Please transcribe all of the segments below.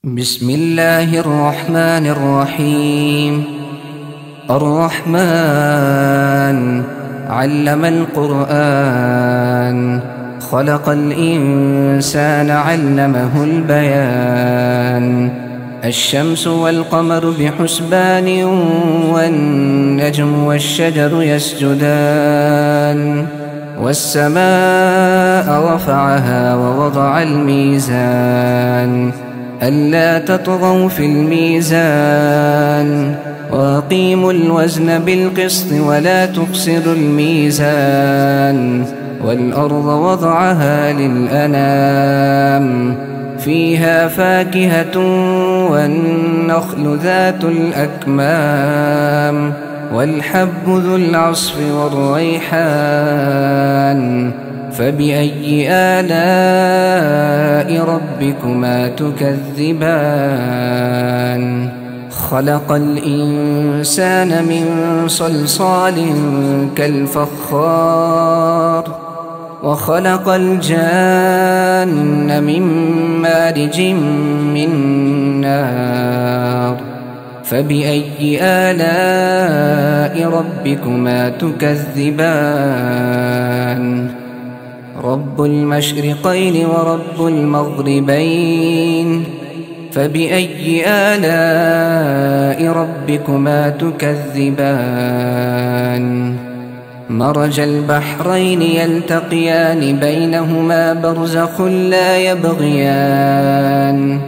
بسم الله الرحمن الرحيم. الرحمن علم القرآن، خلق الإنسان علمه البيان. الشمس والقمر بحسبان، والنجم والشجر يسجدان. والسماء رفعها ووضع الميزان، ألا تطغوا في الميزان، وأقيموا الوزن بالقسط ولا تخسروا الميزان. والأرض وضعها للأنام، فيها فاكهة والنخل ذات الأكمام، والحب ذو العصف والريحان. فبأي آلاء ربكما تكذبان؟ خلق الإنسان من صلصال كالفخار، وخلق الجان من مارج من نار. فبأي آلاء ربكما تكذبان؟ رب المشرقين ورب المغربين، فبأي آلاء ربكما تكذبان؟ مرج البحرين يلتقيان، بينهما برزخ لا يبغيان.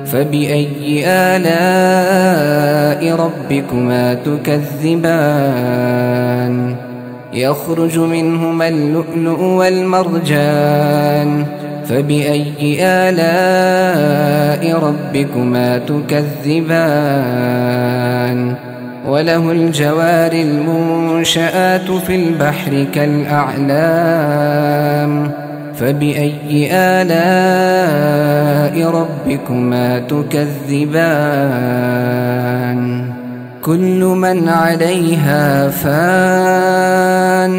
فبأي آلاء ربكما تكذبان؟ يخرج منهما اللؤلؤ والمرجان. فبأي آلاء ربكما تكذبان؟ وله الجوار المنشآت في البحر كالأعلام. فبأي آلاء ربكما تكذبان؟ كل من عليها فان،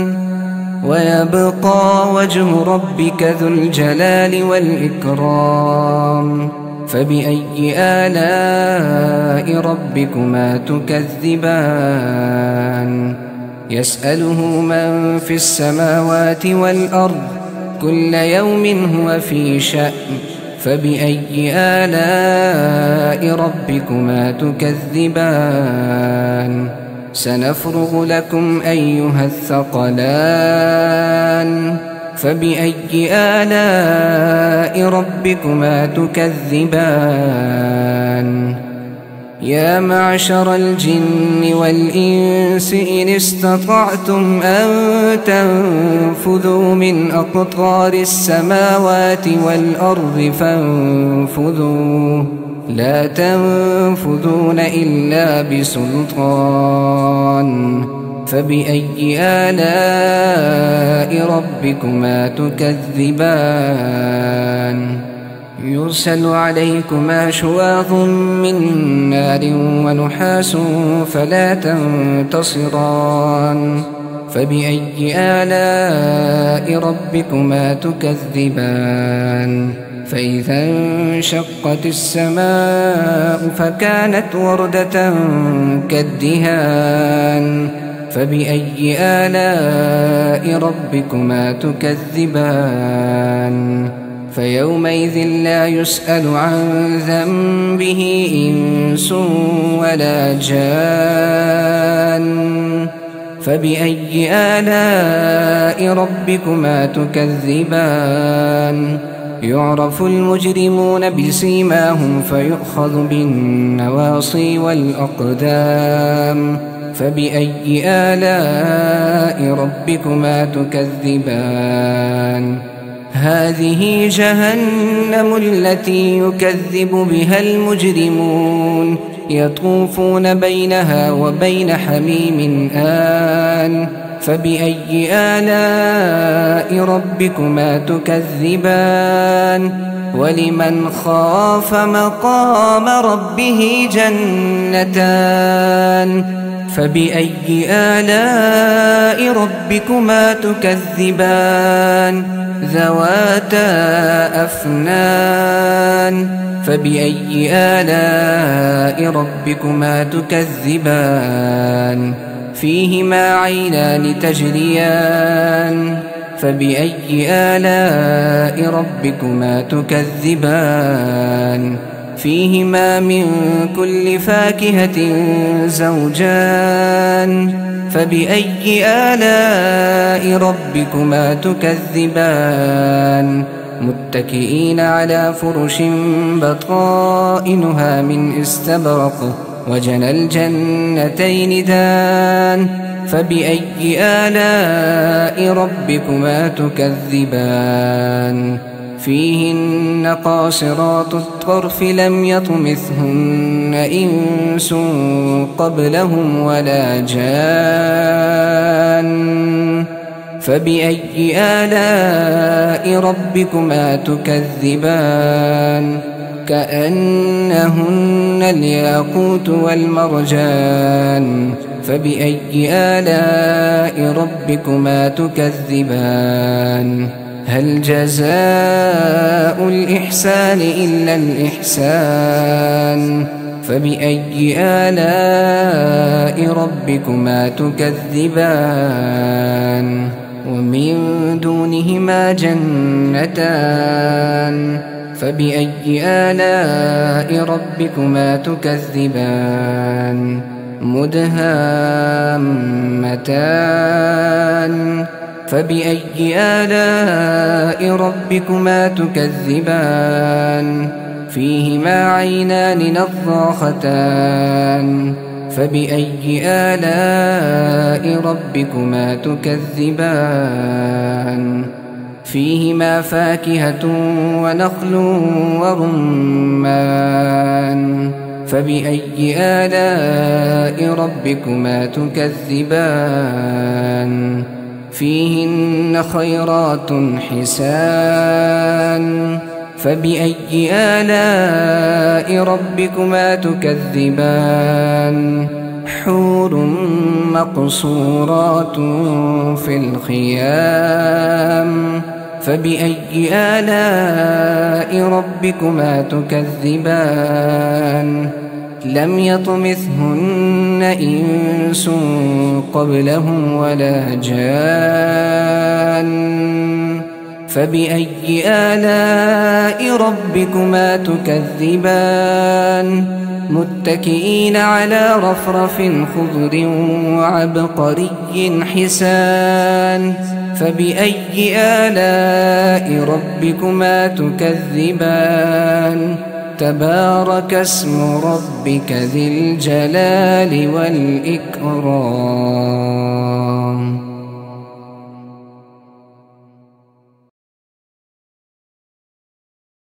ويبقى وجه ربك ذو الجلال والإكرام. فبأي آلاء ربكما تكذبان؟ يسأله من في السماوات والأرض، كل يوم هو في شأن. فبأي آلاء ربكما تكذبان؟ سنفرغ لكم أيها الثقلان. فبأي آلاء ربكما تكذبان؟ يا معشر الجن والإنس إن استطعتم أن تنفذوا من أقطار السماوات والأرض فانفذوا، لا تنفذون إلا بسلطان. فبأي آلاء ربكما تكذبان؟ يرسل عليكما شواظ من نار ونحاس فلا تنتصران. فبأي آلاء ربكما تكذبان؟ فإذا انشقت السماء فكانت وردة كالدهان. فبأي آلاء ربكما تكذبان؟ فيومئذ لا يسأل عن ذنبه إنس ولا جان. فبأي آلاء ربكما تكذبان؟ يعرف المجرمون بسيماهم فيؤخذ بالنواصي والأقدام. فبأي آلاء ربكما تكذبان؟ هذه جهنم التي يكذب بها المجرمون، يطوفون بينها وبين حميم آن. فبأي آلاء ربكما تكذبان؟ ولمن خاف مقام ربه جنتان. فبأي آلاء ربكما تكذبان؟ ذواتا أفنان. فبأي آلاء ربكما تكذبان فيهما عينان تجريان فبأي آلاء ربكما تكذبان فيهما من كل فاكهة زوجان فبأي آلاء ربكما تكذبان متكئين على فرش بطائنها من استبرق وجنى الجنتين دان فبأي آلاء ربكما تكذبان فيهن قاصرات الطرف لم يطمثهن إنس قبلهم ولا جان فبأي آلاء ربكما تكذبان كأنهن الياقوت والمرجان فبأي آلاء ربكما تكذبان هل جزاء الإحسان إلا الإحسان فبأي آلاء ربكما تكذبان ومن دونهما جنتان فبأي آلاء ربكما تكذبان مدهامتان فبأي آلاء ربكما تكذبان فيهما عينان نضاختان فبأي آلاء ربكما تكذبان فيهما فاكهة ونخل ورمان فبأي آلاء ربكما تكذبان فيهن خيرات حسان فبأي آلاء ربكما تكذبان حور مقصورات في الخيام فبأي آلاء ربكما تكذبان لم يطمثهن إنس قبلهم ولا جان فبأي آلاء ربكما تكذبان متكئين على رفرف خضر وعبقري حسان فبأي آلاء ربكما تكذبان تبارك اسم ربك ذي الجلال والإكرام.